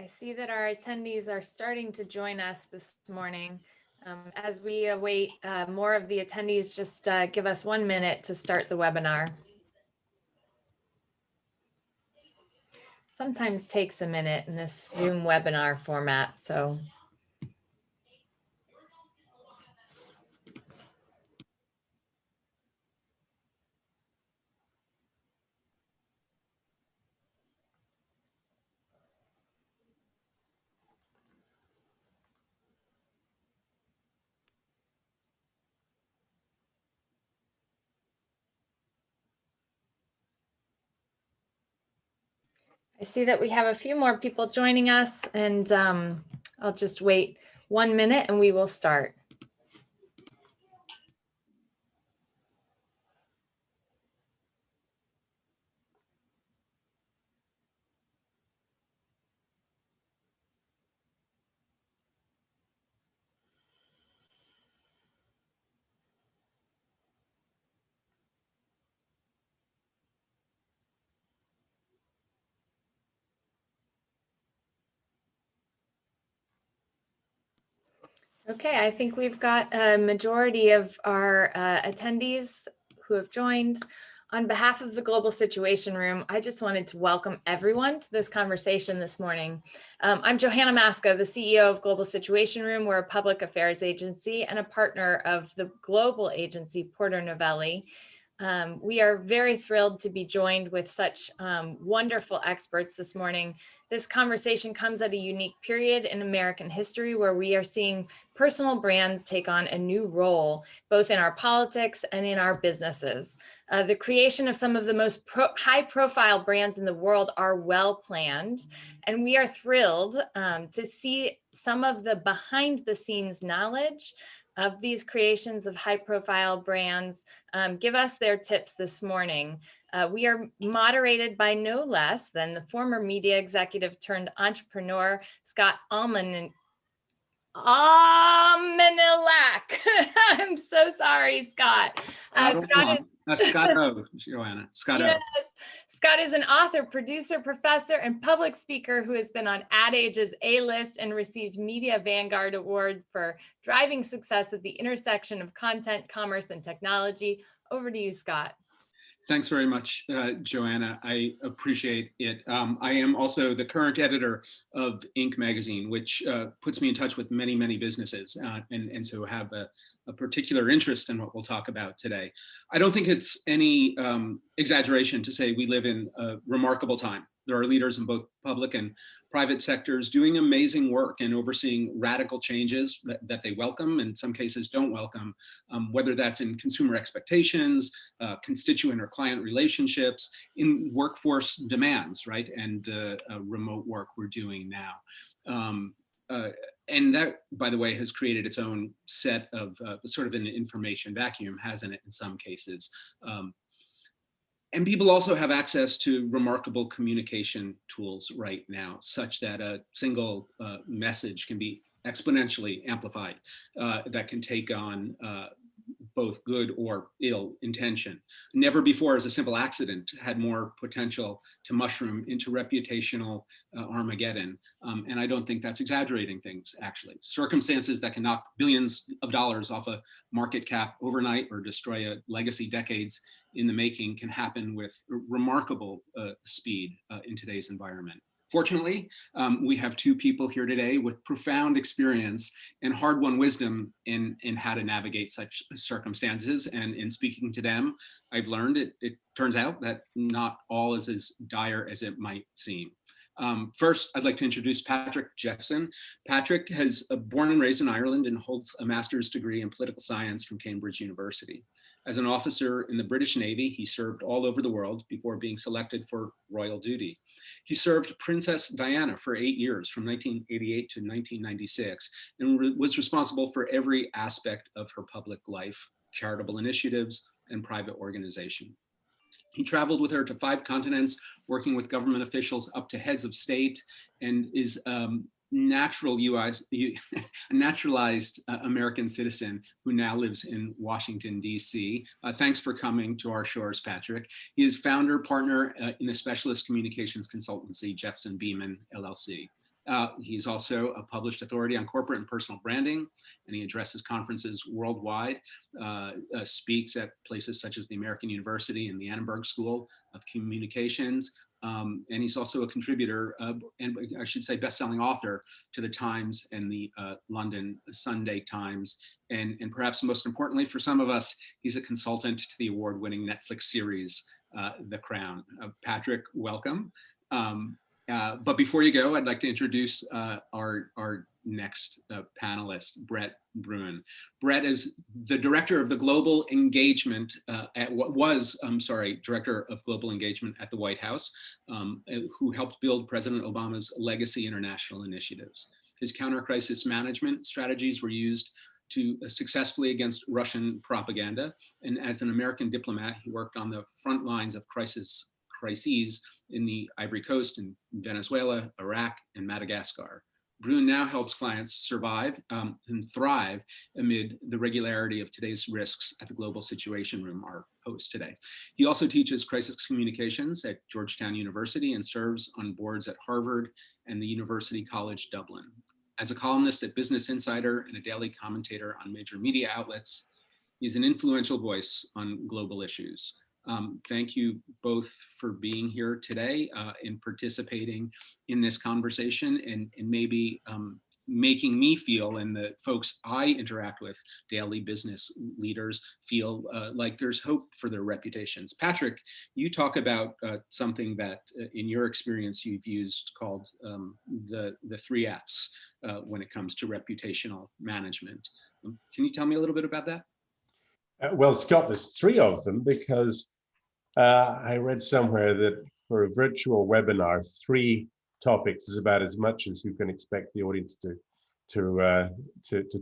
I see that our attendees are starting to join us this morning. As we await more of the attendees, just give us 1 minute to start the webinar. Sometimes takes a minute in this Zoom webinar format, so. I see that we have a few more people joining us, and I'll just wait 1 minute and we will start. Okay, I think we've got a majority of our attendees who have joined. On behalf of the Global Situation Room, I just wanted to welcome everyone to this conversation this morning. I'm Johanna Maska, the CEO of Global Situation Room. We're a public affairs agency and a partner of the global agency Porter Novelli. We are very thrilled to be joined with such wonderful experts this morning. This conversation comes at a unique period in American history where we are seeing personal brands take on a new role, both in our politics and in our businesses. The creation of some of the most high-profile brands in the world are well planned, and we are thrilled to see some of the behind-the-scenes knowledge of these creations of high-profile brands give us their tips this morning. We are moderated by no less than the former media executive turned entrepreneur, Scott Omelianuk. I'm so sorry, Scott. Scott O, Joanna. Scott O. Yes. Scott is an author, producer, professor, and public speaker who has been on Ad Age's A-list and received Media Vanguard Award for driving success at the intersection of content, commerce, and technology. Over to you, Scott. Thanks very much, Joanna. I appreciate it. I am also the current editor of Inc. magazine, which puts me in touch with many, many businesses, and so have a particular interest in what we'll talk about today. I don't think it's any exaggeration to say we live in a remarkable time. There are leaders in both public and private sectors doing amazing work and overseeing radical changes that they welcome, in some cases don't welcome, whether that's in consumer expectations, constituent or client relationships, in workforce demands, right? And remote work we're doing now. And that, by the way, has created its own set of sort of an information vacuum, hasn't it, in some cases. And people also have access to remarkable communication tools right now, such that a single message can be exponentially amplified, that can take on both good or ill intention. Never before has a simple accident had more potential to mushroom into reputational Armageddon. And I don't think that's exaggerating things, actually. Circumstances that can knock billions of dollars off a market cap overnight or destroy a legacy decades in the making can happen with remarkable speed in today's environment. Fortunately, we have two people here today with profound experience and hard-won wisdom in how to navigate such circumstances. And in speaking to them, I've learned it turns out that not all is as dire as it might seem. First, I'd like to introduce Patrick Jephson. Patrick has born and raised in Ireland and holds a master's degree in political science from Cambridge University. As an officer in the British Navy, he served all over the world before being selected for royal duty. He served Princess Diana for 8 years, from 1988 to 1996, and was responsible for every aspect of her public life, charitable initiatives, and private organization. He traveled with her to 5 continents, working with government officials up to heads of state, and is naturalized American citizen who now lives in Washington, D.C. Thanks for coming to our shores, Patrick. He is founder, partner in the specialist communications consultancy, Jephson Beeman, LLC. He's also a published authority on corporate and personal branding, and he addresses conferences worldwide, speaks at places such as the American University and the Annenberg School of Communications. And he's also a contributor, and I should say best-selling author to the Times and the London Sunday Times. And perhaps most importantly for some of us, he's a consultant to the award-winning Netflix series, The Crown. Patrick, welcome. But before you go, I'd like to introduce our next panelist, Brett Bruen. Brett is the director of the global engagement director of global engagement at the White House, who helped build President Obama's legacy international initiatives. His counter-crisis management strategies were used to successfully against Russian propaganda. And as an American diplomat, he worked on the front lines of crises in the Ivory Coast, in Venezuela, Iraq, and Madagascar. Bruen now helps clients survive and thrive amid the regularity of today's risks at the Global Situation Room, our host today. He also teaches crisis communications at Georgetown University and serves on boards at Harvard and the University College Dublin. As a columnist at Business Insider and a daily commentator on major media outlets, he's an influential voice on global issues. Thank you both for being here today and participating in this conversation, and maybe making me feel, and the folks I interact with, daily business leaders, feel like there's hope for their reputations. Patrick, you talk about something that in your experience you've used called the 3 F's when it comes to reputational management. Can you tell me a little bit about that? Well, Scott, there's 3 of them because I read somewhere that for a virtual webinar, 3 topics is about as much as you can expect the audience to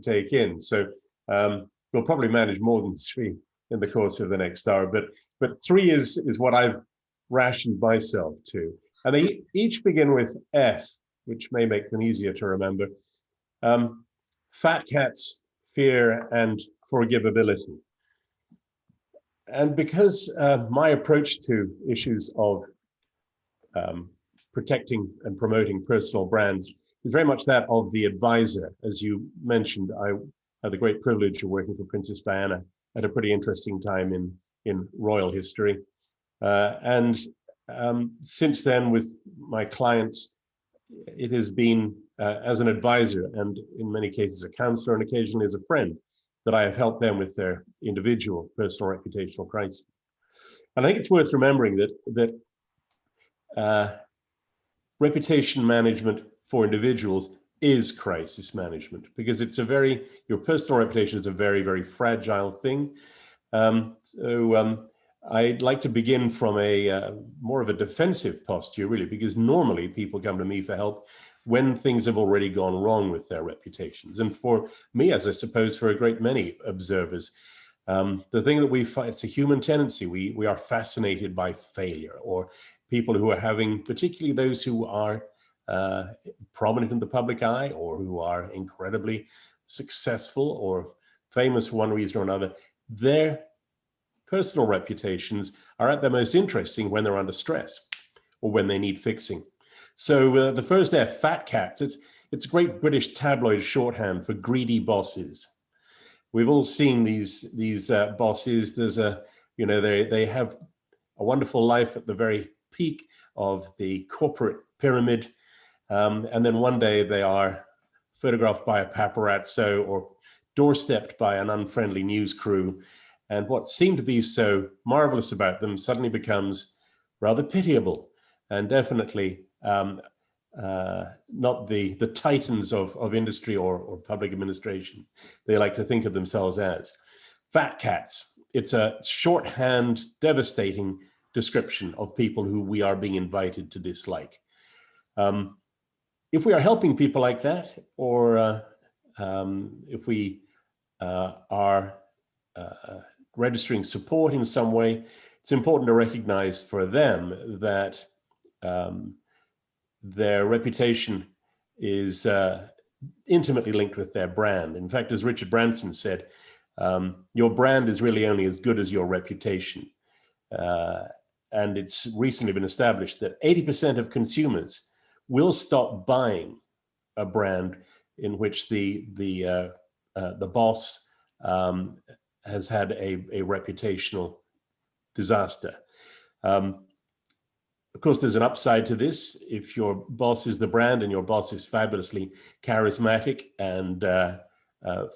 take in. So we'll probably manage more than 3 in the course of the next hour, but 3 is what I've rationed myself to. And they each begin with F, which may make them easier to remember. Fat cats, fear, and forgivability. And because my approach to issues of protecting and promoting personal brands is very much that of the advisor. As you mentioned, I had the great privilege of working for Princess Diana at a pretty interesting time in royal history. And since then, with my clients, it has been as an advisor and in many cases a counselor and occasionally as a friend that I have helped them with their individual personal reputational crisis. And I think it's worth remembering that reputation management for individuals is crisis management, because it's your personal reputation is a very, very fragile thing. I'd like to begin from a more of a defensive posture, really, because normally people come to me for help when things have already gone wrong with their reputations. And for me, as I suppose for a great many observers, the thing that we find, it's a human tendency. We are fascinated by failure, or people who are having, particularly those who are prominent in the public eye, or who are incredibly successful or famous for one reason or another. Their personal reputations are at their most interesting when they're under stress or when they need fixing. So the first F, fat cats, it's great British tabloid shorthand for greedy bosses. We've all seen these bosses. There's they have a wonderful life at the very peak of the corporate pyramid, and then one day they are photographed by a paparazzo or doorstepped by an unfriendly news crew, and what seemed to be so marvelous about them suddenly becomes rather pitiable, and definitely not the titans of industry or public administration they like to think of themselves as. Fat cats, it's a shorthand, devastating description of people who we are being invited to dislike. If we are helping people like that, or if we are registering support in some way, it's important to recognize for them that their reputation is intimately linked with their brand. In fact, as Richard Branson said, your brand is really only as good as your reputation. And it's recently been established that 80% of consumers will stop buying a brand in which the boss has had a reputational disaster. Of course, there's an upside to this. If your boss is the brand and your boss is fabulously charismatic and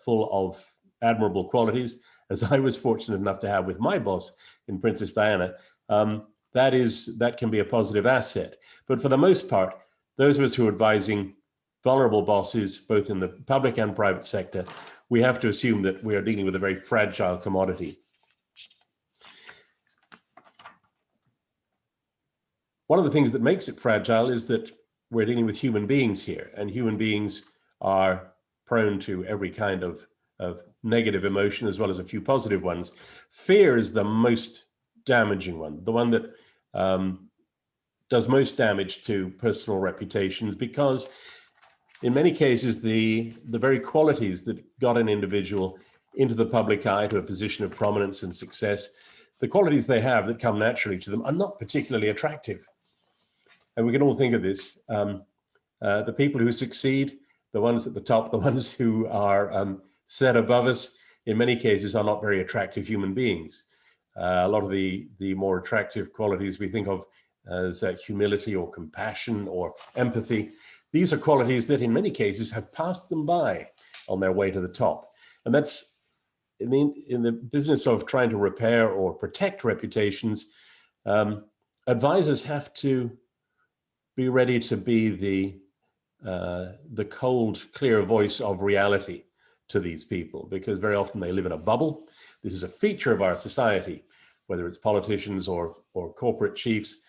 full of admirable qualities, as I was fortunate enough to have with my boss in Princess Diana, that can be a positive asset. But for the most part, those of us who are advising vulnerable bosses, both in the public and private sector, we have to assume that we are dealing with a very fragile commodity. One of the things that makes it fragile is that we're dealing with human beings here, and human beings are prone to every kind of negative emotion as well as a few positive ones. Fear is the most damaging one, the one that does most damage to personal reputations, because in many cases, the very qualities that got an individual into the public eye to a position of prominence and success, the qualities they have that come naturally to them are not particularly attractive. And we can all think of this. The people who succeed, the ones at the top, the ones who are set above us, in many cases are not very attractive human beings. A lot of the more attractive qualities we think of as humility or compassion or empathy, these are qualities that in many cases have passed them by on their way to the top. And that's, in the business of trying to repair or protect reputations, advisors have to be ready to be the cold, clear voice of reality to these people, because very often they live in a bubble. This is a feature of our society, whether it's politicians or corporate chiefs,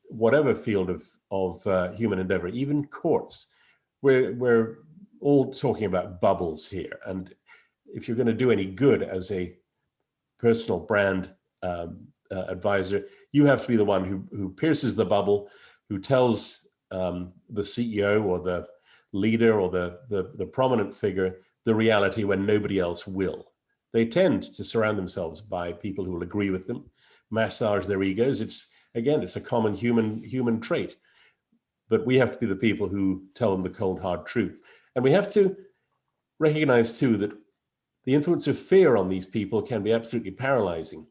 whatever field of human endeavor, even courts. We're all talking about bubbles here. And if you're going to do any good as a personal brand advisor, you have to be the one who pierces the bubble, who tells the CEO or the leader or the prominent figure the reality when nobody else will. They tend to surround themselves by people who will agree with them, massage their egos. It's a common human trait. But we have to be the people who tell them the cold, hard truth. And we have to recognize, too, that the influence of fear on these people can be absolutely paralyzing.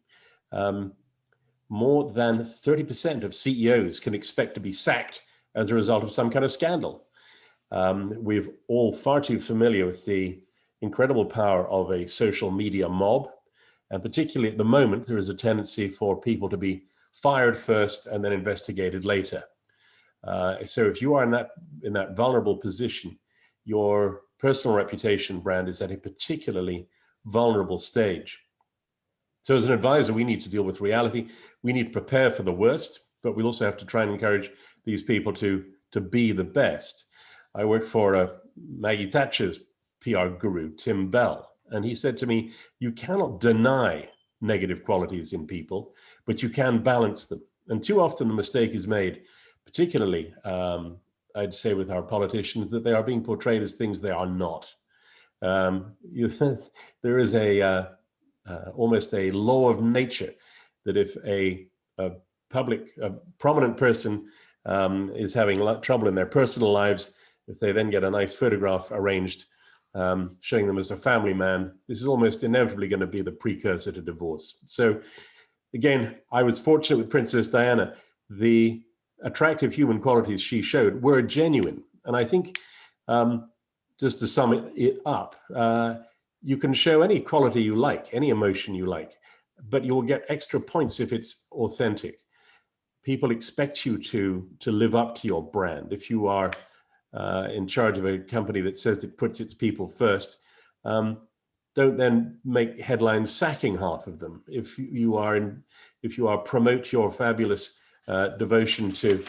More than 30% of CEOs can expect to be sacked as a result of some kind of scandal. We're all far too familiar with the incredible power of a social media mob. And particularly at the moment, there is a tendency for people to be fired first and then investigated later. So if you are in that vulnerable position, your personal reputation brand is at a particularly vulnerable stage. So as an advisor, we need to deal with reality. We need to prepare for the worst, but we'll also have to try and encourage these people to be the best. I worked for Maggie Thatcher's PR guru, Tim Bell, and he said to me, you cannot deny negative qualities in people, but you can balance them. And too often the mistake is made, particularly, I'd say with our politicians, that they are being portrayed as things they are not. There is almost a law of nature that if a prominent person is having trouble in their personal lives, if they then get a nice photograph arranged showing them as a family man, this is almost inevitably going to be the precursor to divorce. So again, I was fortunate with Princess Diana. The attractive human qualities she showed were genuine. And I think, just to sum it up, you can show any quality you like, any emotion you like, but you will get extra points if it's authentic. People expect you to live up to your brand. If you are in charge of a company that says it puts its people first, don't then make headlines sacking half of them. If you are promote your fabulous devotion to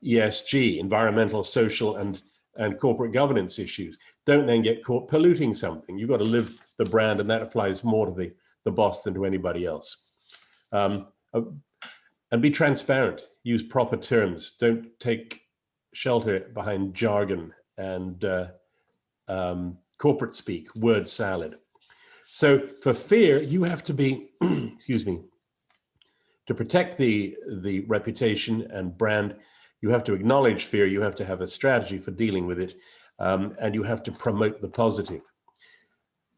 ESG, environmental, social, and corporate governance issues, don't then get caught polluting something. You've got to live the brand, and that applies more to the boss than to anybody else. And be transparent. Use proper terms. Don't take shelter behind jargon and corporate speak, word salad. So for fear, you have to be, excuse me, to protect the reputation and brand, you You have to acknowledge fear. You have to have a strategy for dealing with it. And you have to promote the positive.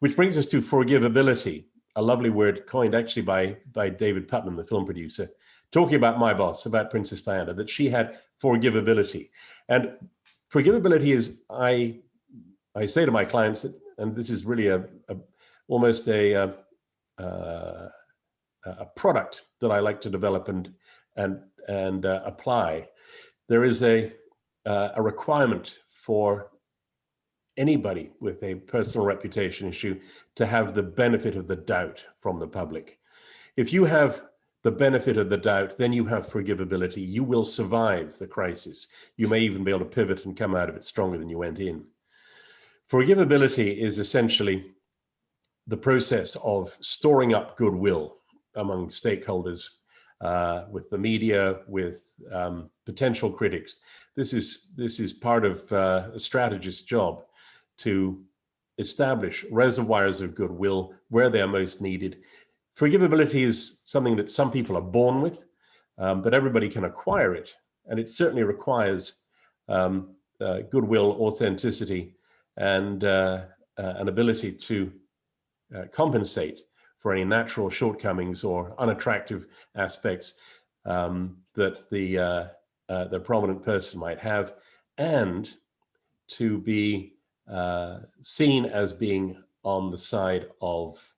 Which brings us to forgivability, a lovely word coined actually by David Putnam, the film producer, talking about my boss, about Princess Diana, that she had forgivability. And forgivability is, I say to my clients, that, and this is really almost a product that I like to develop and apply. There is a requirement for anybody with a personal reputation issue to have the benefit of the doubt from the public. If you have the benefit of the doubt, then you have forgivability. You will survive the crisis. You may even be able to pivot and come out of it stronger than you went in. Forgivability is essentially the process of storing up goodwill among stakeholders, with the media, with potential critics. This is part of a strategist's job, to establish reservoirs of goodwill where they are most needed. Forgivability is something that some people are born with, but everybody can acquire it. And it certainly requires goodwill, authenticity, and an ability to compensate for any natural shortcomings or unattractive aspects that the prominent person might have, and to be seen as being on the side of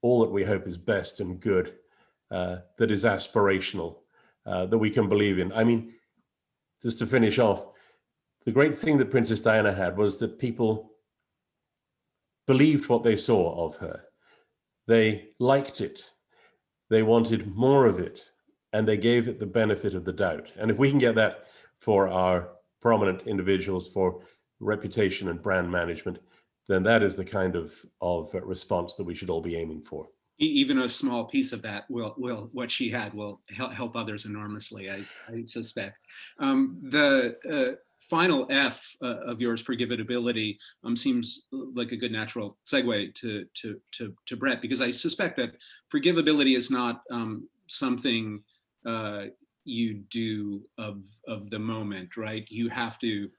all that we hope is best and good, that is aspirational, that we can believe in. I mean, just to finish off, the great thing that Princess Diana had was that people believed what they saw of her. They liked it. They wanted more of it, and they gave it the benefit of the doubt. And if we can get that for our prominent individuals, for reputation and brand management, then that is the kind of response that we should all be aiming for. Even a small piece of that what she had will help others enormously, I suspect. The final F of yours, forgivability, seems like a good natural segue to Brett, because I suspect that forgivability is not something you do of the moment, right? You have to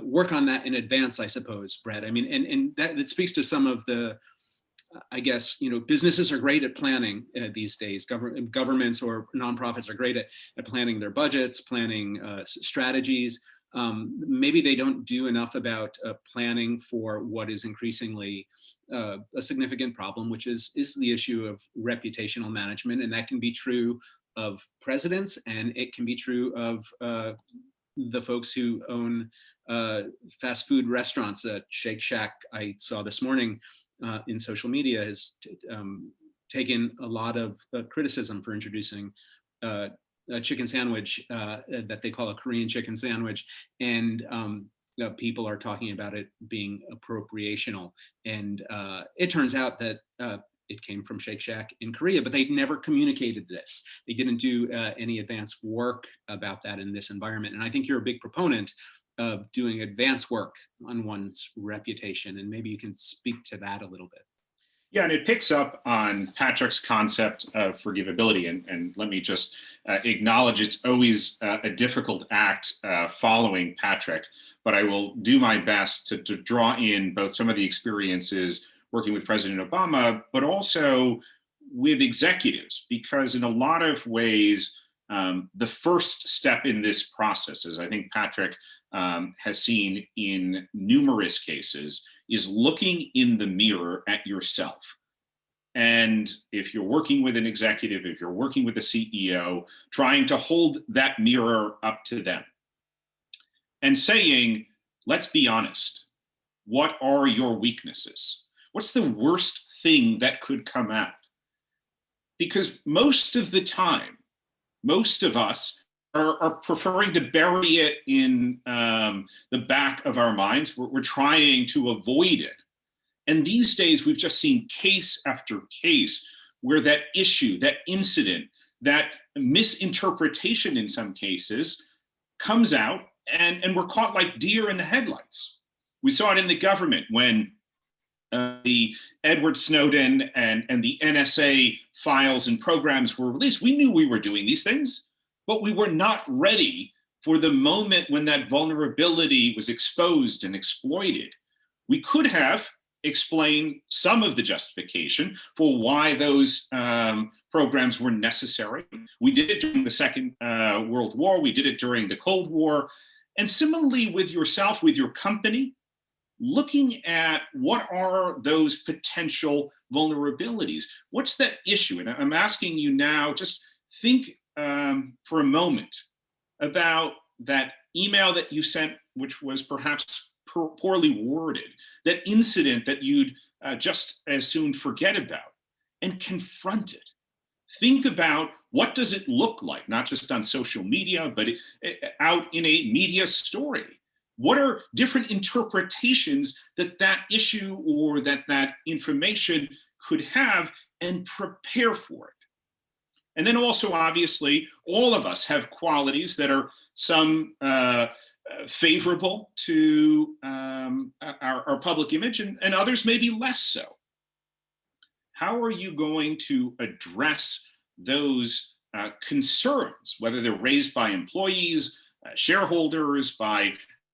work on that in advance, I suppose, Brett. I mean, and that speaks to some of the, I guess, businesses are great at planning these days. Governments or nonprofits are great at planning their budgets, planning strategies. Maybe they don't do enough about planning for what is increasingly a significant problem, which is the issue of reputational management. And that can be true of presidents, and it can be true of the folks who own fast food restaurants. Shake Shack, I saw this morning in social media, has taken a lot of criticism for introducing a chicken sandwich that they call a Korean chicken sandwich. And people are talking about it being appropriational. And it turns out that it came from Shake Shack in Korea, but they never communicated this. They didn't do any advanced work about that in this environment. And I think you're a big proponent of doing advanced work on one's reputation. And maybe you can speak to that a little bit. Yeah, and it picks up on Patrick's concept of forgivability. And let me just acknowledge it's always a difficult act following Patrick, but I will do my best to draw in both some of the experiences working with President Obama, but also with executives, because in a lot of ways, the first step in this process, as I think Patrick has seen in numerous cases, is looking in the mirror at yourself. And if you're working with an executive, if you're working with a CEO, trying to hold that mirror up to them and saying, let's be honest, what are your weaknesses? What's the worst thing that could come out? Because most of the time, most of us are preferring to bury it in the back of our minds. We're trying to avoid it. And these days, we've just seen case after case where that issue, that incident, that misinterpretation in some cases comes out, and we're caught like deer in the headlights. We saw it in the government when the Edward Snowden and the NSA files and programs were released. We knew we were doing these things, but we were not ready for the moment when that vulnerability was exposed and exploited. We could have explained some of the justification for why those programs were necessary. We did it during the Second World War. We did it during the Cold War. And similarly with yourself, with your company, looking at what are those potential vulnerabilities? What's that issue? And I'm asking you now, just think for a moment about that email that you sent, which was perhaps poorly worded, that incident that you'd just as soon forget about, and confront it. Think about what does it look like, not just on social media, but out in a media story. What are different interpretations that that issue or that information could have, and prepare for it? And then also, obviously, all of us have qualities that are some favorable to our public image, and others maybe less so. How are you going to address those concerns, whether they're raised by employees, shareholders, by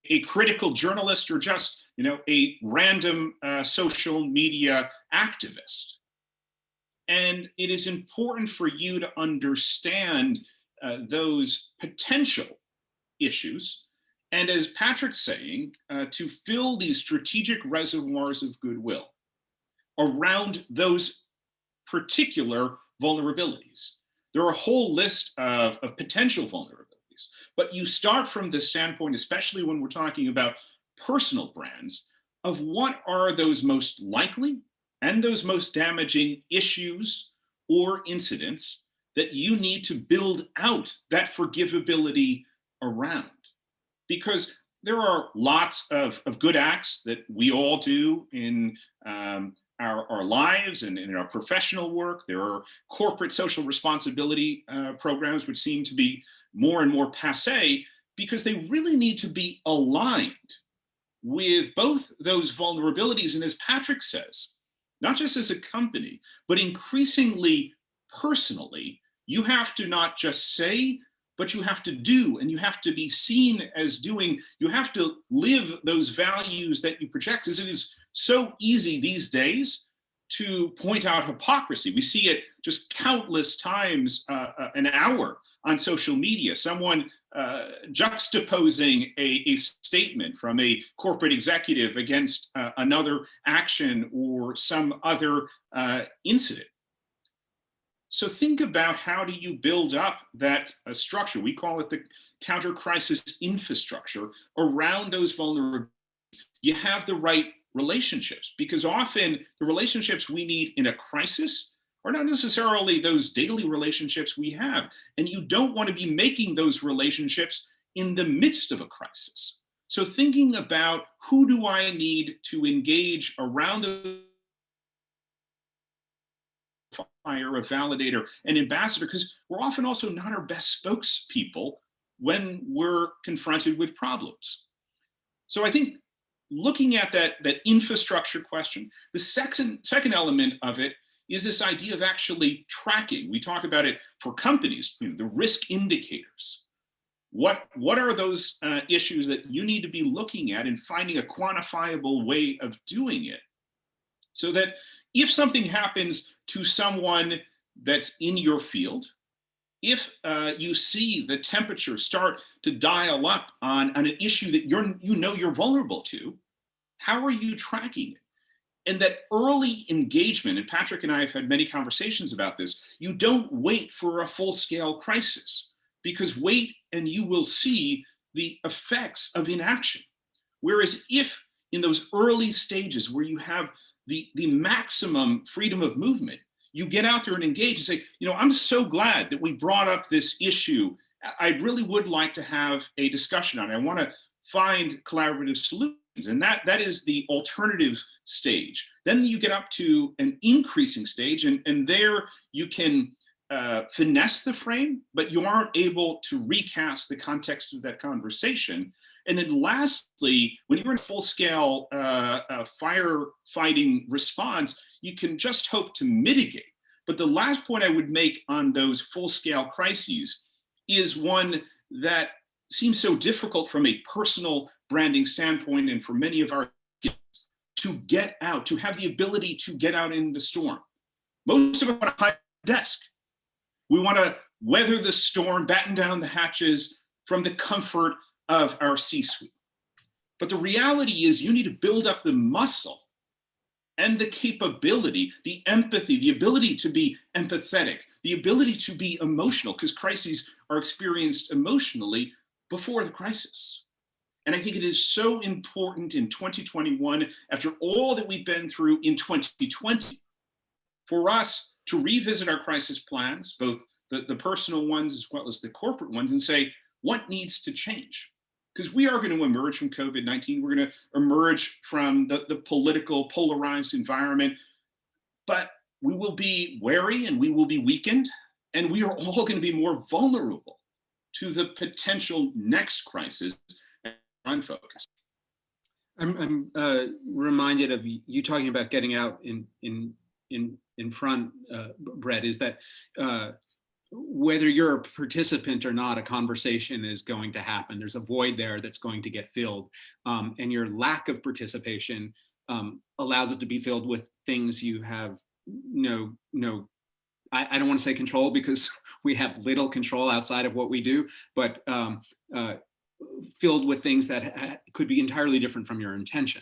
a critical journalist, or just a random social media activist? And it is important for you to understand those potential issues, and as Patrick's saying, to fill these strategic reservoirs of goodwill around those particular vulnerabilities. There are a whole list of potential vulnerabilities, but you start from the standpoint, especially when we're talking about personal brands, of what are those most likely and those most damaging issues or incidents that you need to build out that forgivability around. Because there are lots of good acts that we all do in our lives and in our professional work. There are corporate social responsibility programs which seem to be more and more passé, because they really need to be aligned with both those vulnerabilities. And as Patrick says, not just as a company, but increasingly personally, you have to not just say, but you have to do, and you have to be seen as doing. You have to live those values that you project, because it is so easy these days to point out hypocrisy. We see it just countless times an hour on social media. Someone juxtaposing a statement from a corporate executive against another action or some other incident. So think about, how do you build up that structure? We call it the counter-crisis infrastructure around those vulnerabilities. You have the right relationships, because often the relationships we need in a crisis are not necessarily those daily relationships we have. And you don't want to be making those relationships in the midst of a crisis. So thinking about, who do I need to engage around the fire, a validator, an ambassador, because we're often also not our best spokespeople when we're confronted with problems. So I think looking at that infrastructure question, the second element of it is this idea of actually tracking. We talk about it for companies, the risk indicators. What are those issues that you need to be looking at, and finding a quantifiable way of doing it, so that if something happens to someone that's in your field, if you see the temperature start to dial up on an issue that you're vulnerable to, how are you tracking it? And that early engagement, and Patrick and I have had many conversations about this, you don't wait for a full-scale crisis, because wait and you will see the effects of inaction. Whereas if in those early stages where you have the maximum freedom of movement, you get out there and engage and say, I'm so glad that we brought up this issue. I really would like to have a discussion on it. I want to find collaborative solutions. And that is the alternative stage. Then you get up to an increasing stage, and there you can finesse the frame, but you aren't able to recast the context of that conversation. And then lastly, when you're in full-scale firefighting response, you can just hope to mitigate. But the last point I would make on those full-scale crises is one that seems so difficult from a personal branding standpoint, and for many of our kids to get out, to have the ability to get out in the storm. Most of us want to hide at the desk. We want to weather the storm, batten down the hatches from the comfort of our C-suite. But the reality is you need to build up the muscle and the capability, the empathy, the ability to be empathetic, the ability to be emotional, because crises are experienced emotionally before the crisis. And I think it is so important in 2021, after all that we've been through in 2020, for us to revisit our crisis plans, both the personal ones as well as the corporate ones, and say, what needs to change? Because we are going to emerge from COVID-19. We're going to emerge from the political polarized environment, but we will be wary and we will be weakened, and we are all going to be more vulnerable to the potential next crisis. Unfocused. I'm reminded of you talking about getting out in front, Brett, is that whether you're a participant or not, a conversation is going to happen. There's a void there that's going to get filled. And your lack of participation allows it to be filled with things you have I don't want to say control, because we have little control outside of what we do, but filled with things that could be entirely different from your intention.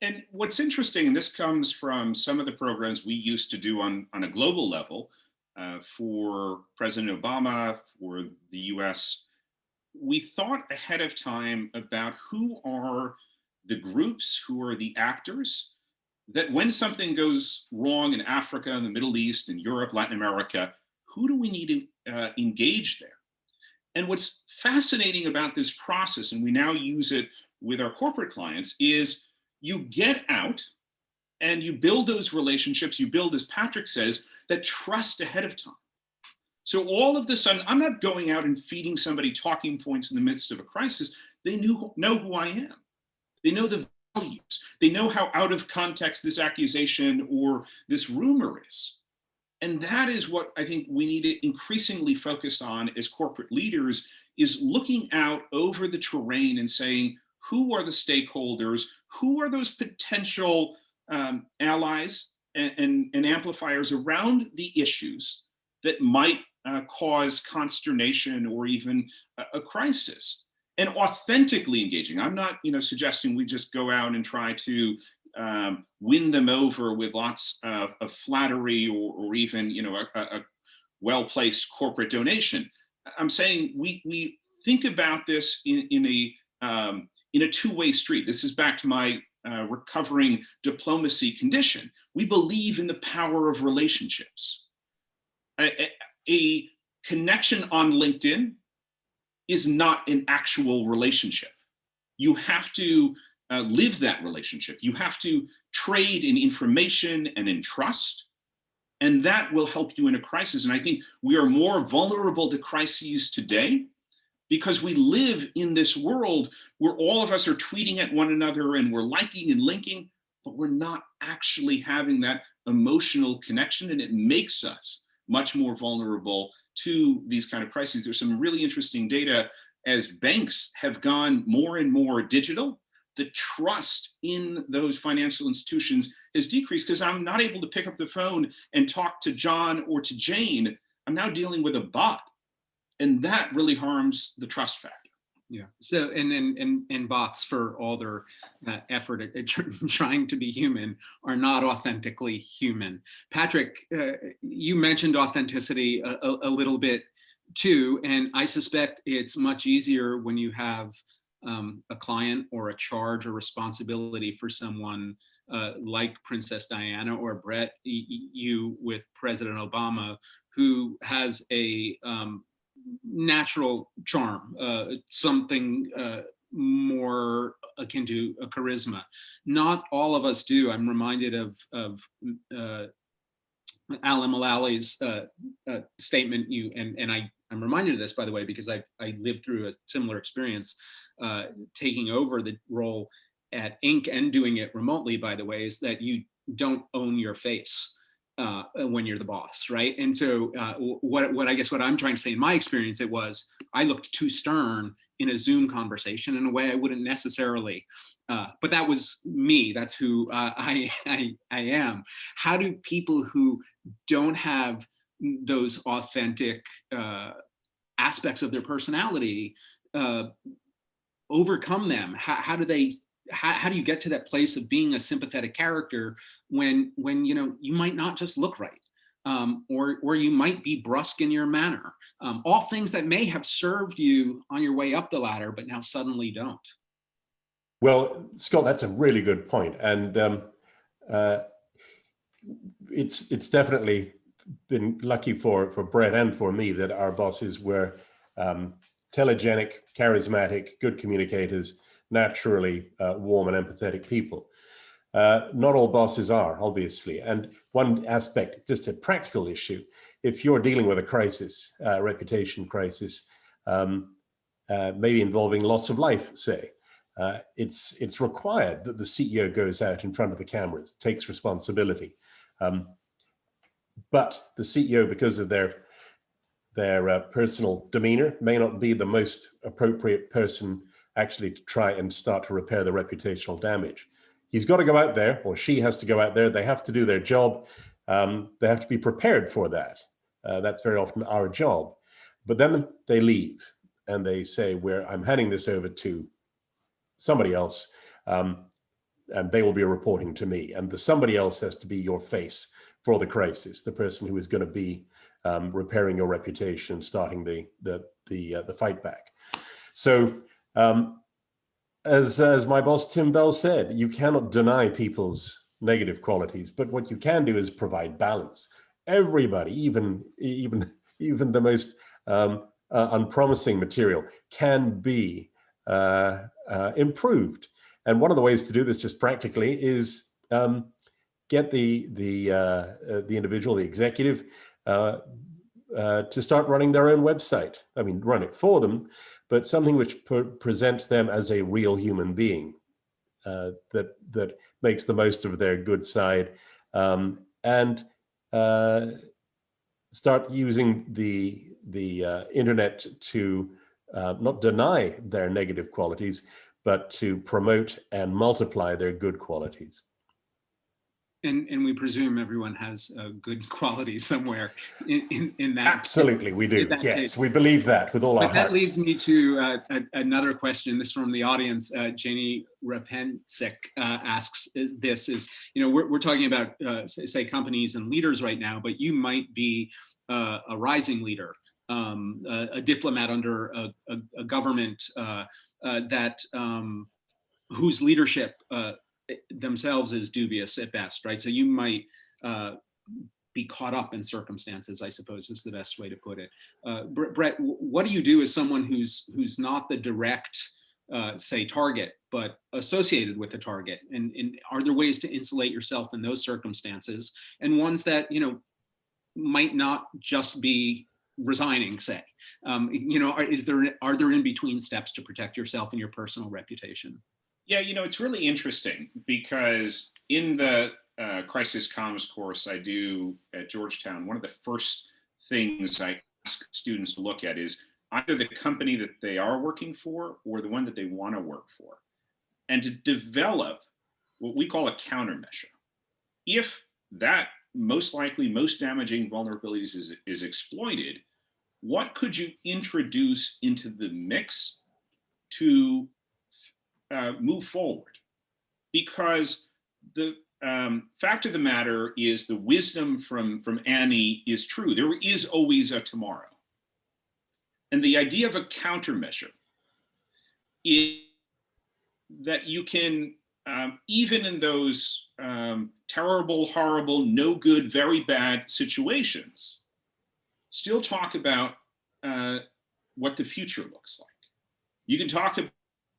And what's interesting, and this comes from some of the programs we used to do on a global level for President Obama, for the US, we thought ahead of time about who are the groups, who are the actors, that when something goes wrong in Africa, in the Middle East, in Europe, Latin America, who do we need to engage there? And what's fascinating about this process, and we now use it with our corporate clients, is you get out and you build those relationships, you build, as Patrick says, that trust ahead of time. So all of this, I'm not going out and feeding somebody talking points in the midst of a crisis. They know who I am. They know the values. They know how out of context this accusation or this rumor is. And that is what I think we need to increasingly focus on as corporate leaders, is looking out over the terrain and saying, who are the stakeholders? Who are those potential allies and amplifiers around the issues that might cause consternation or even a crisis? And authentically engaging. I'm not, suggesting we just go out and try to win them over with lots of flattery or even, a well-placed corporate donation. I'm saying we think about this in a two-way street. This is back to my recovering diplomacy condition. We believe in the power of relationships. A connection on LinkedIn is not an actual relationship. You have to live that relationship. You have to trade in information and in trust, and that will help you in a crisis. And I think we are more vulnerable to crises today because we live in this world where all of us are tweeting at one another and we're liking and linking, but we're not actually having that emotional connection, and it makes us much more vulnerable to these kind of crises. There's some really interesting data as banks have gone more and more digital. The trust in those financial institutions has decreased because I'm not able to pick up the phone and talk to John or to Jane. I'm now dealing with a bot, and that really harms the trust factor. Yeah. So, and bots, for all their effort at trying to be human, are not authentically human. Patrick, you mentioned authenticity a little bit too, and I suspect it's much easier when you have a client or a charge or responsibility for someone like Princess Diana or Brett, you with President Obama, who has a natural charm, something more akin to a charisma. Not all of us do. I'm reminded of Alan Mullally's statement. I'm reminded of this, by the way, because I lived through a similar experience taking over the role at Inc. and doing it remotely, by the way, is that you don't own your face. when you're the boss, right? And so what I guess what I'm trying to say in my experience, it was I looked too stern in a Zoom conversation in a way I wouldn't necessarily, but that was me. That's who I am. How do people who don't have those authentic aspects of their personality overcome them? How do they? How do you get to that place of being a sympathetic character when you know you might not just look right, or you might be brusque in your manner? All things that may have served you on your way up the ladder, but now suddenly don't. Well, Scott, that's a really good point, and it's definitely been lucky for Brett and for me that our bosses were telegenic, charismatic, good communicators, naturally warm and empathetic people. Not all bosses are, obviously. And one aspect, just a practical issue, if you're dealing with a crisis, reputation crisis, maybe involving loss of life, say, it's required that the CEO goes out in front of the cameras, takes responsibility. But the CEO, because of their personal demeanor, may not be the most appropriate person actually to try and start to repair the reputational damage. He's got to go out there, or she has to go out there. They have to do their job. They have to be prepared for that. That's very often our job. But then they leave and they say, I'm handing this over to somebody else, and they will be reporting to me. And the somebody else has to be your face for the crisis, the person who is going to be repairing your reputation, starting the fight back. So as my boss Tim Bell said, you cannot deny people's negative qualities, but what you can do is provide balance. Everybody, even the most unpromising material, can be improved. And one of the ways to do this, just practically, is get the individual, the executive, to start running their own website. I mean, run it for them, but something which presents them as a real human being, that makes the most of their good side, and start using the internet to not deny their negative qualities, but to promote and multiply their good qualities. And we presume everyone has good qualities somewhere in that. Absolutely, we do. Yes, we believe that with all our hearts. That leads me to another question. This is from the audience. Janie Repensik asks, you know, we're talking about, say, companies and leaders right now, but you might be a rising leader, a diplomat under a government whose leadership themselves is dubious at best, right? So you might be caught up in circumstances, I suppose is the best way to put it. Brett, what do you do as someone who's not the direct, say, target, but associated with the target? And are there ways to insulate yourself in those circumstances, and ones that, you know, might not just be resigning, say? You know, are there in-between steps to protect yourself and your personal reputation? Yeah, you know, it's really interesting because in the crisis comms course I do at Georgetown, one of the first things I ask students to look at is either the company that they are working for or the one that they want to work for, and to develop what we call a countermeasure. If that most likely, most damaging vulnerabilities is exploited, what could you introduce into the mix to move forward? Because the fact of the matter is, the wisdom from Annie is true. There is always a tomorrow. And the idea of a countermeasure is that you can, even in those terrible, horrible, no good, very bad situations, still talk about what the future looks like. You can talk about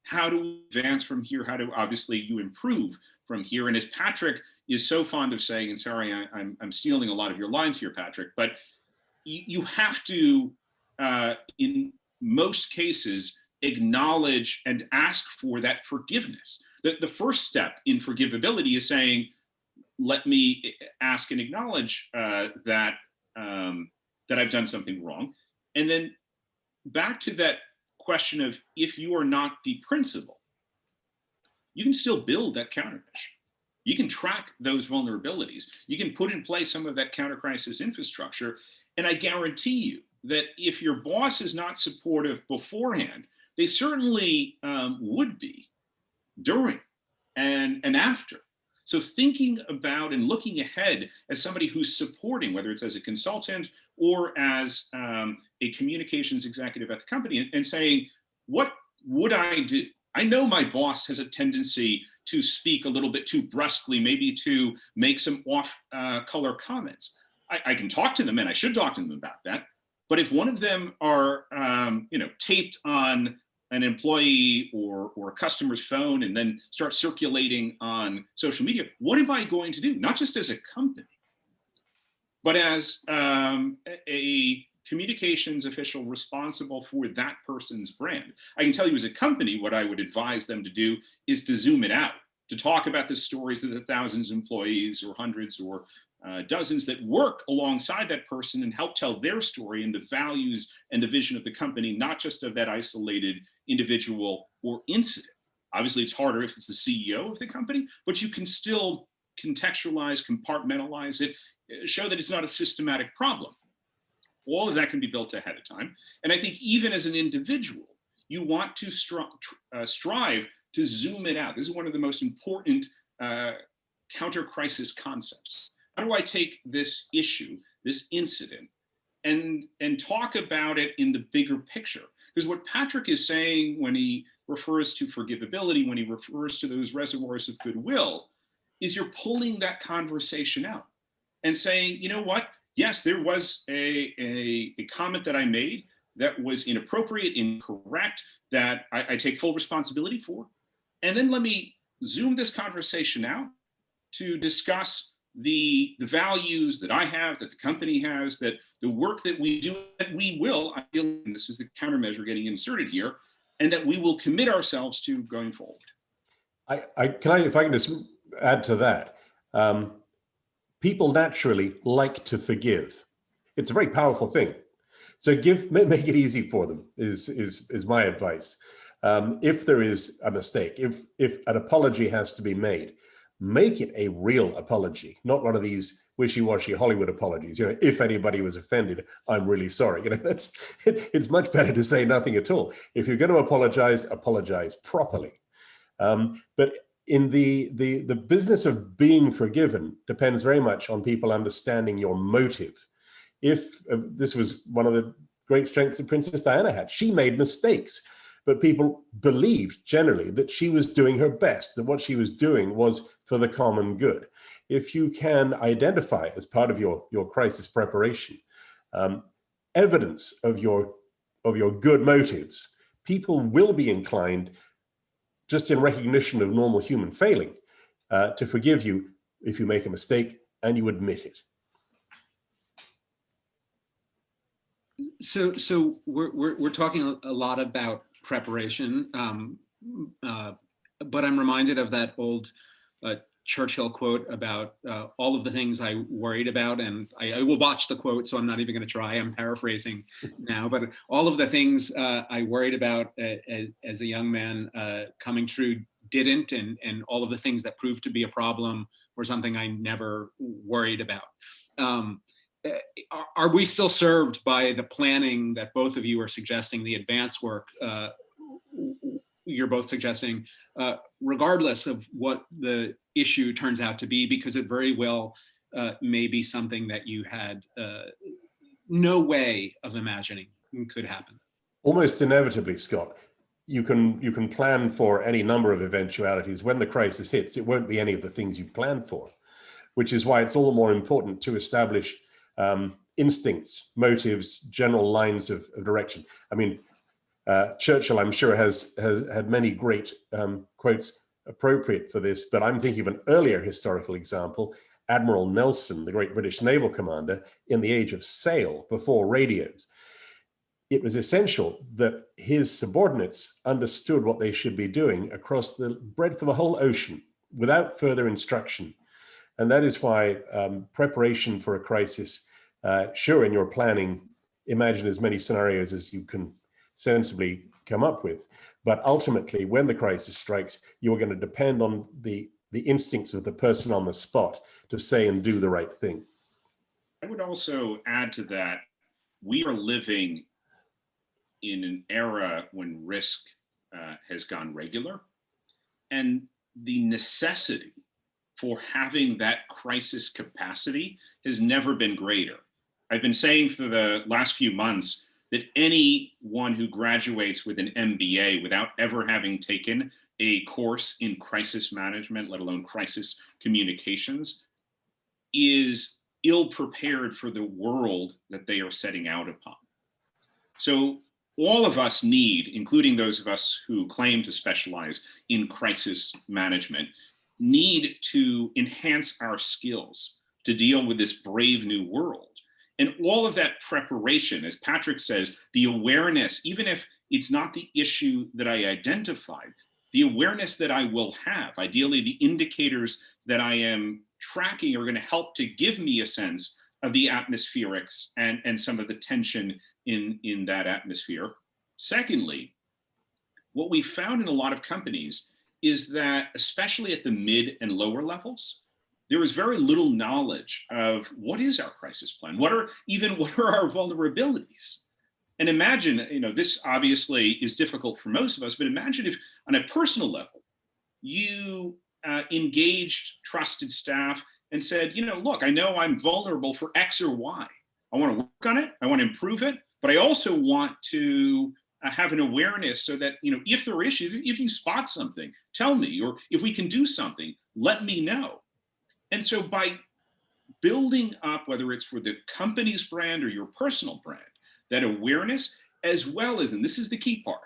how to advance from here, how to obviously you improve from here. And as Patrick is so fond of saying, and sorry, I'm stealing a lot of your lines here, Patrick, but you have to, in most cases, acknowledge and ask for that forgiveness. The first step in forgivability is saying, let me ask and acknowledge that I've done something wrong. And then back to that question of, if you are not the principal, you can still build that countermeasure. You can track those vulnerabilities. You can put in place some of that counter-crisis infrastructure. And I guarantee you that if your boss is not supportive beforehand, they certainly would be during and after. So thinking about and looking ahead as somebody who's supporting, whether it's as a consultant or as a communications executive at the company, and saying, what would I do? I know my boss has a tendency to speak a little bit too brusquely, maybe to make some off-color comments. I can talk to them, and I should talk to them about that. But if one of them are taped on an employee or a customer's phone and then start circulating on social media, what am I going to do? Not just as a company, but as a communications official responsible for that person's brand. I can tell you as a company, what I would advise them to do is to zoom it out, to talk about the stories of the thousands of employees or hundreds or dozens that work alongside that person and help tell their story and the values and the vision of the company, not just of that isolated individual or incident. Obviously, it's harder if it's the CEO of the company, but you can still contextualize, compartmentalize it, show that it's not a systematic problem. All of that can be built ahead of time. And I think even as an individual, you want to strive to zoom it out. This is one of the most important counter-crisis concepts. How do I take this issue, this incident, and talk about it in the bigger picture? Because what Patrick is saying when he refers to forgivability, when he refers to those reservoirs of goodwill, is you're pulling that conversation out and saying, you know what? Yes, there was a comment that I made that was inappropriate, incorrect, that I take full responsibility for. And then let me zoom this conversation out to discuss the values that I have, that the company has, that the work that we do, that we will, I feel, and this is the countermeasure getting inserted here, and that we will commit ourselves to going forward. If I can just add to that, people naturally like to forgive. It's a very powerful thing. So make it easy for them is my advice. If there is a mistake, if an apology has to be made, make it a real apology, not one of these wishy-washy Hollywood apologies. If anybody was offended, I'm really sorry. It's much better to say nothing at all. If you're going to apologize properly. But in the business of being forgiven depends very much on people understanding your motive. If this was one of the great strengths that Princess Diana had, she made mistakes, but people believed generally that she was doing her best, that what she was doing was for the common good. If you can identify as part of your crisis preparation evidence of your good motives, people will be inclined, just in recognition of normal human failing, to forgive you if you make a mistake and you admit it. So we're talking a lot about preparation, but I'm reminded of that old Churchill quote about all of the things I worried about, and I will watch the quote, so I'm not even going to try. I'm paraphrasing now, but all of the things I worried about as a young man coming true didn't, and all of the things that proved to be a problem were something I never worried about. Are we still served by the planning that both of you are suggesting, the advance work you're both suggesting, regardless of what the issue turns out to be, because it very well may be something that you had no way of imagining could happen? Almost inevitably, Scott. You can plan for any number of eventualities. When the crisis hits, it won't be any of the things you've planned for, which is why it's all the more important to establish instincts, motives, general lines of direction. I mean, Churchill, I'm sure, has had many great quotes appropriate for this, but I'm thinking of an earlier historical example, Admiral Nelson, the great British naval commander, in the age of sail, before radios. It was essential that his subordinates understood what they should be doing across the breadth of a whole ocean without further instruction. And that is why preparation for a crisis, sure, in your planning, imagine as many scenarios as you can sensibly come up with. But ultimately, when the crisis strikes, you're going to depend on the instincts of the person on the spot to say and do the right thing. I would also add to that, we are living in an era when risk has gone regular, and the necessity for having that crisis capacity has never been greater. I've been saying for the last few months that anyone who graduates with an MBA without ever having taken a course in crisis management, let alone crisis communications, is ill prepared for the world that they are setting out upon. So all of us need, including those of us who claim to specialize in crisis management, need to enhance our skills to deal with this brave new world. And all of that preparation, as Patrick says, the awareness, even if it's not the issue that I identified, the awareness that I will have, ideally the indicators that I am tracking are going to help to give me a sense of the atmospherics and some of the tension in that atmosphere. Secondly, what we found in a lot of companies is that, especially at the mid and lower levels, there is very little knowledge of what is our crisis plan, what are our vulnerabilities. And imagine, this obviously is difficult for most of us, but imagine if on a personal level, you engaged trusted staff and said, look, I know I'm vulnerable for X or Y. I want to work on it. I want to improve it. But I also want to have an awareness so that, if there are issues, if you spot something, tell me, or if we can do something, let me know. And so by building up, whether it's for the company's brand or your personal brand, that awareness, as well as, and this is the key part,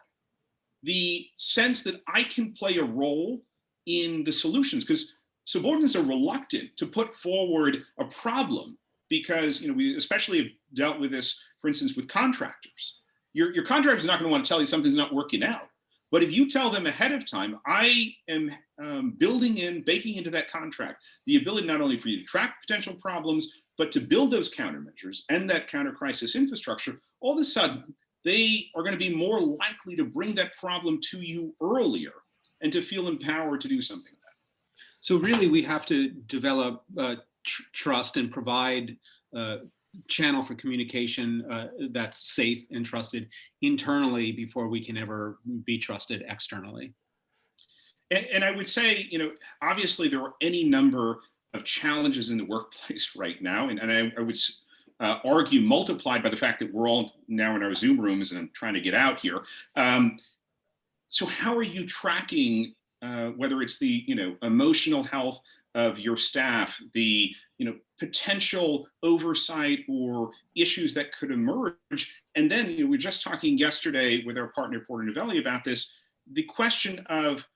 the sense that I can play a role in the solutions, because subordinates are reluctant to put forward a problem because, we especially have dealt with this, for instance, with contractors. Your contractor is not going to want to tell you something's not working out. But if you tell them ahead of time, I am baking into that contract, the ability not only for you to track potential problems, but to build those countermeasures and that counter crisis infrastructure, all of a sudden, they are going to be more likely to bring that problem to you earlier and to feel empowered to do something about it. So really, we have to develop trust and provide channel for communication that's safe and trusted internally before we can ever be trusted externally. And I would say, obviously there are any number of challenges in the workplace right now, and I would argue multiplied by the fact that we're all now in our Zoom rooms and I'm trying to get out here. So how are you tracking whether it's the emotional health of your staff, the potential oversight or issues that could emerge? And then we were just talking yesterday with our partner Porter Novelli about this, the question of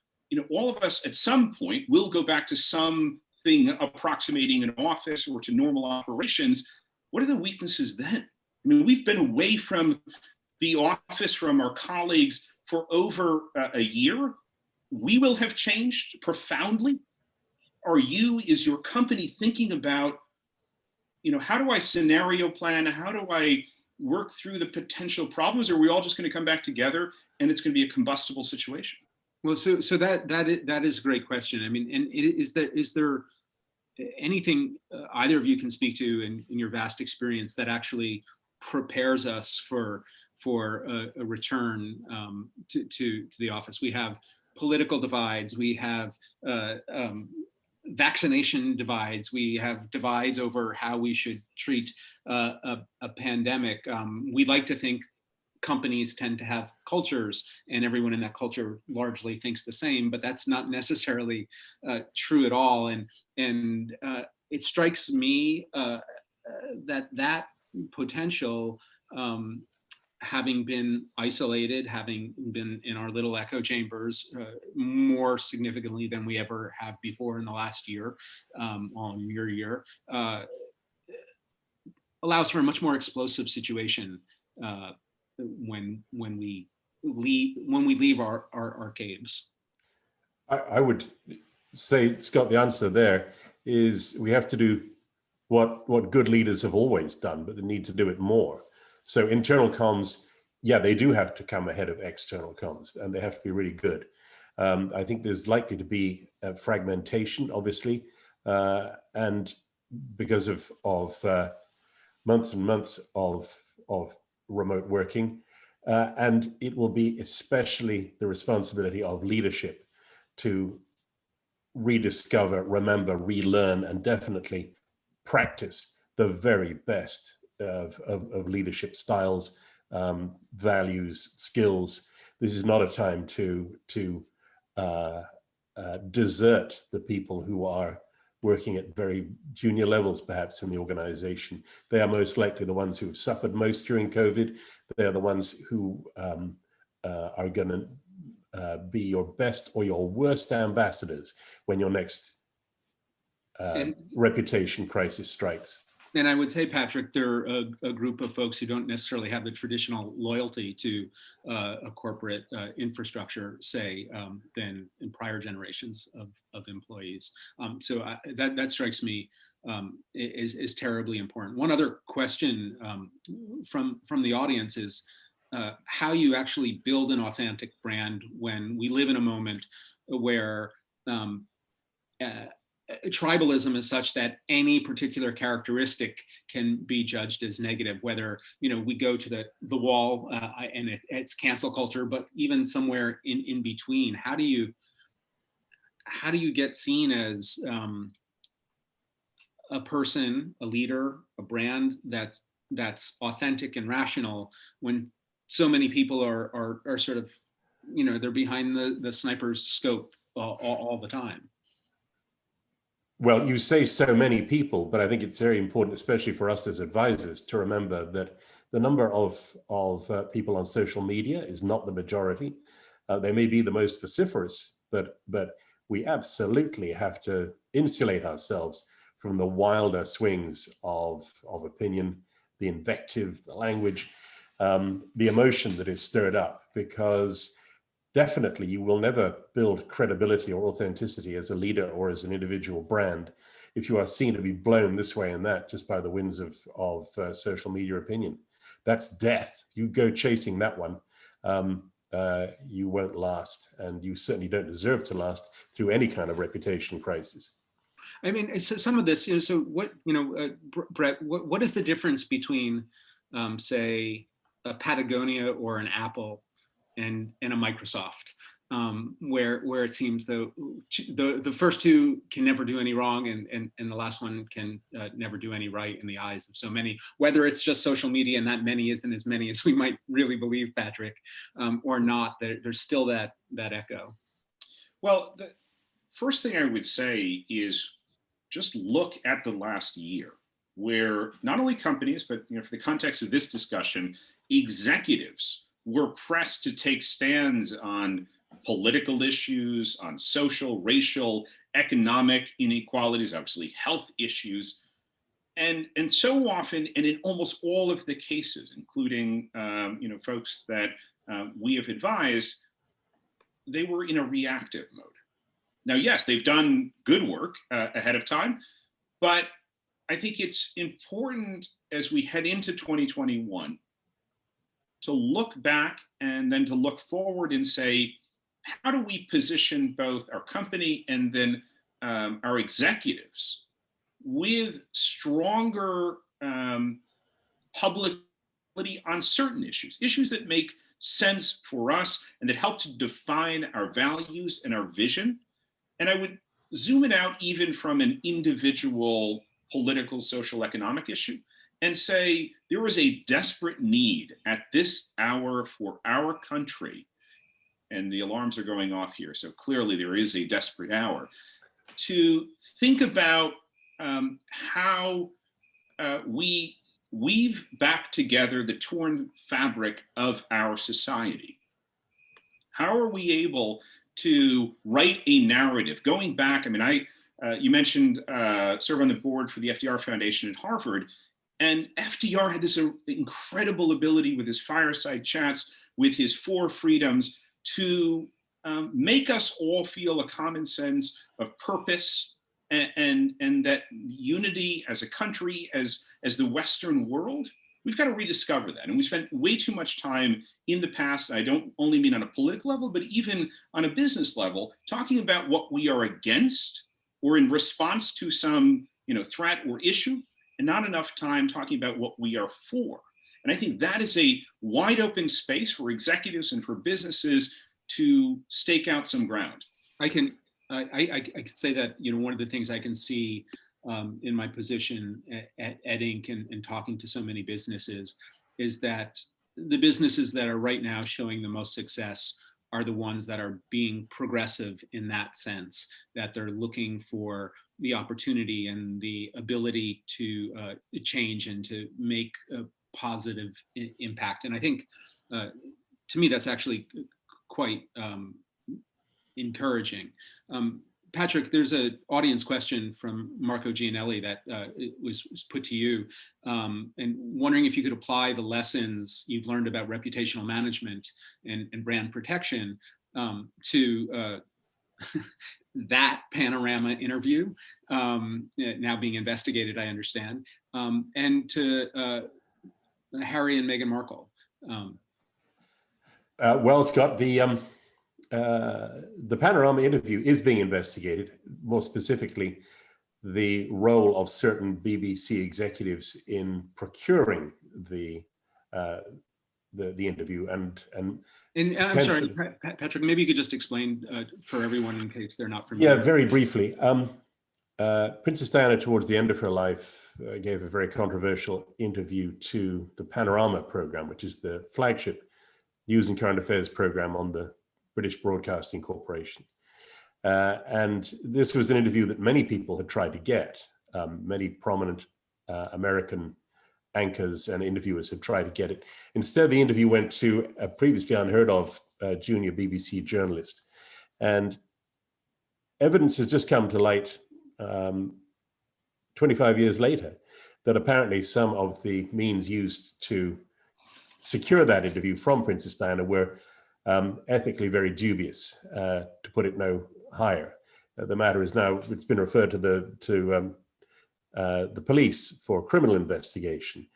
all of us at some point will go back to something approximating an office or to normal operations. What are the weaknesses then? I mean, we've been away from the office, from our colleagues for over a year. We will have changed profoundly. Is your company thinking about, how do I scenario plan? How do I work through the potential problems? Or are we all just going to come back together and it's going to be a combustible situation? Well, so that is a great question. I mean, and is there anything either of you can speak to in your vast experience that actually prepares us for a return to the office? We have political divides. We have vaccination divides. We have divides over how we should treat a pandemic. We like to think companies tend to have cultures and everyone in that culture largely thinks the same, but that's not necessarily true at all. And it strikes me that potential, having been isolated, having been in our little echo chambers more significantly than we ever have before in the last year, on your year, allows for a much more explosive situation when we leave our caves. I would say, Scott, the answer there is we have to do what good leaders have always done, but they need to do it more. So internal comms, yeah, they do have to come ahead of external comms, and they have to be really good. I think there's likely to be fragmentation, obviously, and because of months and months of remote working, and it will be especially the responsibility of leadership to rediscover, remember, relearn, and definitely practice the very best of leadership styles, values, skills. This is not a time to desert the people who are working at very junior levels, perhaps, in the organization. They are most likely the ones who have suffered most during COVID. They are the ones who are going to be your best or your worst ambassadors when your next reputation crisis strikes. And I would say, Patrick, they're a group of folks who don't necessarily have the traditional loyalty to a corporate infrastructure, say, than in prior generations of employees. So that strikes me is terribly important. One other question from the audience is how you actually build an authentic brand when we live in a moment where tribalism is such that any particular characteristic can be judged as negative, whether we go to the wall and it's cancel culture, but even somewhere in between. How do you get seen as a person, a leader, a brand that's authentic and rational when so many people are sort of they're behind the sniper's scope all the time? Well, you say so many people, but I think it's very important, especially for us as advisors, to remember that the number of people on social media is not the majority. They may be the most vociferous, but we absolutely have to insulate ourselves from the wilder swings of opinion, the invective, the language, the emotion that is stirred up, because definitely you will never build credibility or authenticity as a leader or as an individual brand if you are seen to be blown this way and that just by the winds of social media opinion. That's death. You go chasing that one, you won't last, and you certainly don't deserve to last through any kind of reputation crisis. I mean, so some of this, so what, Brett, what is the difference between, say, a Patagonia or an Apple and a Microsoft, where it seems the first two can never do any wrong, and the last one can never do any right in the eyes of so many, whether it's just social media and that many isn't as many as we might really believe, Patrick, or not, there's still that echo. Well, the first thing I would say is just look at the last year, where not only companies, but for the context of this discussion, executives were pressed to take stands on political issues, on social, racial, economic inequalities, obviously health issues. And so often, and in almost all of the cases, including folks that we have advised, they were in a reactive mode. Now, yes, they've done good work ahead of time, but I think it's important as we head into 2021 to look back and then to look forward and say, how do we position both our company and then our executives with stronger publicity on certain issues that make sense for us and that help to define our values and our vision. And I would zoom it out even from an individual political, social, economic issue and say there is a desperate need at this hour for our country, and the alarms are going off here, so clearly there is a desperate hour, to think about how we weave back together the torn fabric of our society. How are we able to write a narrative? Going back, I mean, you mentioned serve on the board for the FDR Foundation at Harvard, and FDR had this incredible ability with his fireside chats, with his 4 freedoms, to make us all feel a common sense of purpose and that unity as a country, as the Western world, we've got to rediscover that. And we spent way too much time in the past, I don't only mean on a political level, but even on a business level, talking about what we are against or in response to some threat or issue, and not enough time talking about what we are for. And I think that is a wide open space for executives and for businesses to stake out some ground. I can say that one of the things I can see in my position at Inc. and talking to so many businesses is that the businesses that are right now showing the most success are the ones that are being progressive in that sense, that they're looking for the opportunity and the ability to change and to make a positive impact. And I think, to me, that's actually quite encouraging. Patrick, there's an audience question from Marco Gianelli that was put to you, and wondering if you could apply the lessons you've learned about reputational management and brand protection to that Panorama interview, now being investigated, I understand, and to Harry and Meghan Markle. Well, Scott, the Panorama interview is being investigated, more specifically the role of certain BBC executives in procuring the interview and I'm sorry, Patrick, maybe you could just explain for everyone in case they're not familiar. Yeah, very briefly. Princess Diana, towards the end of her life, gave a very controversial interview to the Panorama program, which is the flagship news and current affairs program on the British Broadcasting Corporation. And this was an interview that many people had tried to get. Many prominent American anchors and interviewers had tried to get it. Instead, the interview went to a previously unheard of junior BBC journalist. And evidence has just come to light 25 years later that apparently some of the means used to secure that interview from Princess Diana were ethically very dubious, to put it no higher. The matter is now, it's been referred to the police for criminal investigation.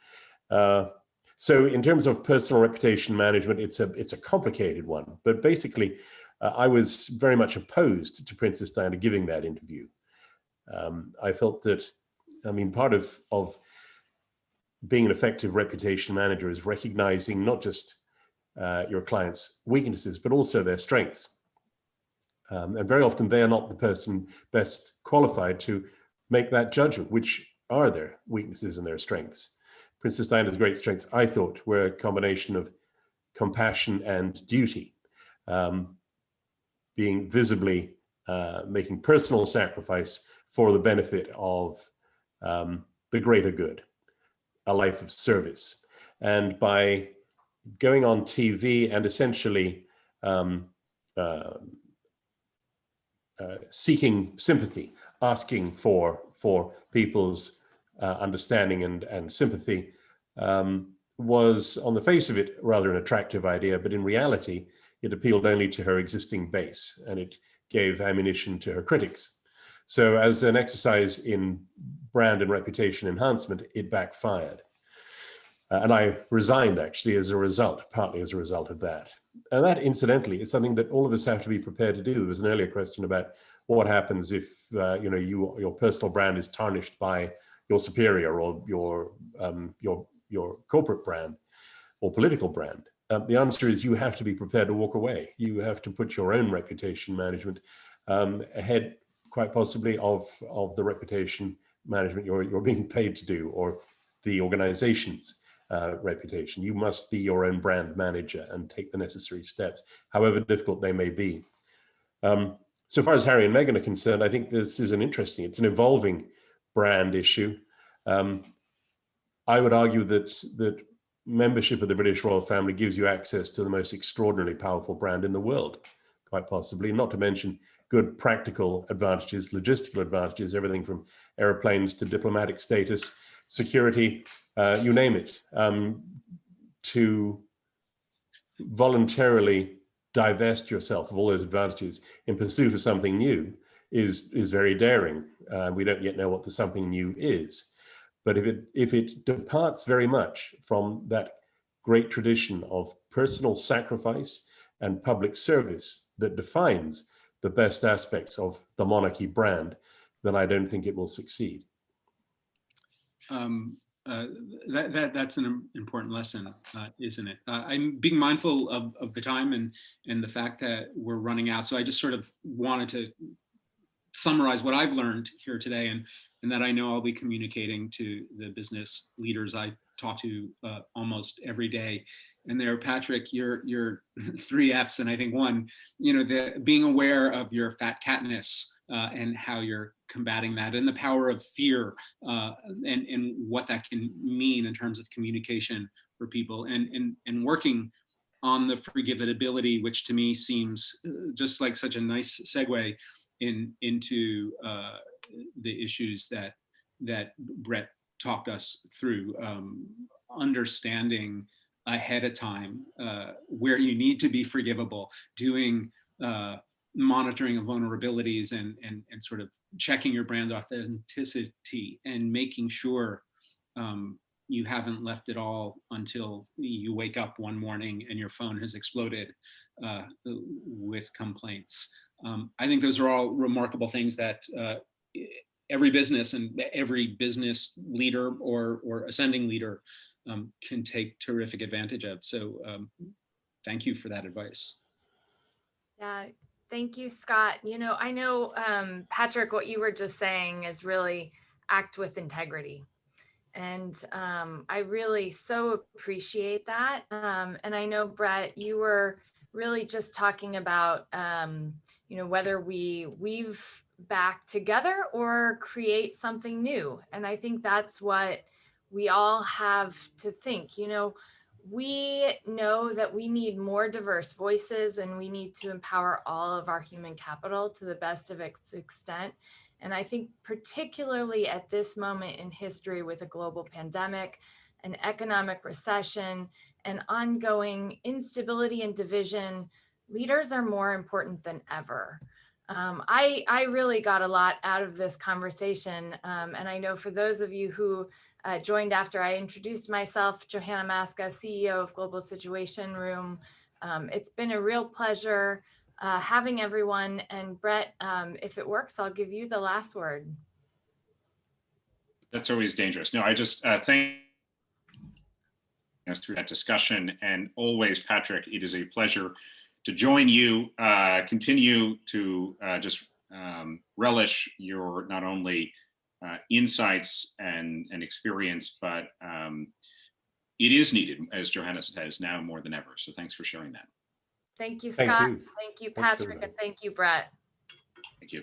So in terms of personal reputation management, it's a complicated one. But basically, I was very much opposed to Princess Diana giving that interview. I felt that, part of being an effective reputation manager is recognizing not just your clients' weaknesses, but also their strengths. And very often they are not the person best qualified to make that judgment, which are their weaknesses and their strengths. Princess Diana's great strengths, I thought, were a combination of compassion and duty, being visibly making personal sacrifice for the benefit of the greater good, a life of service. And by going on TV and essentially seeking sympathy, asking for people's understanding and sympathy, was on the face of it rather an attractive idea, but in reality, it appealed only to her existing base and it gave ammunition to her critics. So as an exercise in brand and reputation enhancement, it backfired. And I resigned actually as a result, partly as a result of that. And that incidentally is something that all of us have to be prepared to do. There was an earlier question about what happens if your personal brand is tarnished by your superior or your corporate brand or political brand. The answer is you have to be prepared to walk away. You have to put your own reputation management ahead, quite possibly, of the reputation management you're being paid to do, or the organization's reputation. You must be your own brand manager and take the necessary steps, however difficult they may be. So far as Harry and Meghan are concerned, I think this is it's an evolving brand issue. I would argue that membership of the British royal family gives you access to the most extraordinarily powerful brand in the world, quite possibly, not to mention good practical advantages, logistical advantages, everything from airplanes to diplomatic status, security, you name it. To voluntarily divest yourself of all those advantages in pursuit of something new is very daring. We don't yet know what the something new is. But if it departs very much from that great tradition of personal sacrifice and public service that defines the best aspects of the monarchy brand, then I don't think it will succeed. That's an important lesson, isn't it? I'm being mindful of the time and the fact that we're running out. So I just sort of wanted to summarize what I've learned here today, and that I know I'll be communicating to the business leaders I talk to almost every day. And there, Patrick, your 3 F's, and I think one, being aware of your fat catness and how you're combating that, and the power of fear and what that can mean in terms of communication for people, and working on the forgivability, which to me seems just like such a nice segue into the issues that Brett talked us through, understanding ahead of time where you need to be forgivable, doing monitoring of vulnerabilities and sort of checking your brand authenticity and making sure you haven't left it all until you wake up one morning and your phone has exploded with complaints. I think those are all remarkable things that every business and every business leader or ascending leader can take terrific advantage of. So thank you for that advice. Yeah, thank you, Scott. I know, Patrick, what you were just saying is really act with integrity. And I really so appreciate that. And I know, Brett, you were really just talking about, whether we weave back together or create something new. And I think that's what we all have to think. We know that we need more diverse voices, and we need to empower all of our human capital to the best of its extent. And I think particularly at this moment in history, with a global pandemic, an economic recession, and ongoing instability and division, leaders are more important than ever. I really got a lot out of this conversation. And I know for those of you who joined after I introduced myself, Johanna Maska, CEO of Global Situation Room, it's been a real pleasure having everyone. And Brett, if it works, I'll give you the last word. That's always dangerous. No, I just thank us through that discussion. And always, Patrick, it is a pleasure to join you, continue to just relish your not only insights and experience, but it is needed, as Johanna says, now more than ever. So thanks for sharing that. Thank you, Scott. Thank you. Thank you, Patrick, and thank you, Brett. Thank you.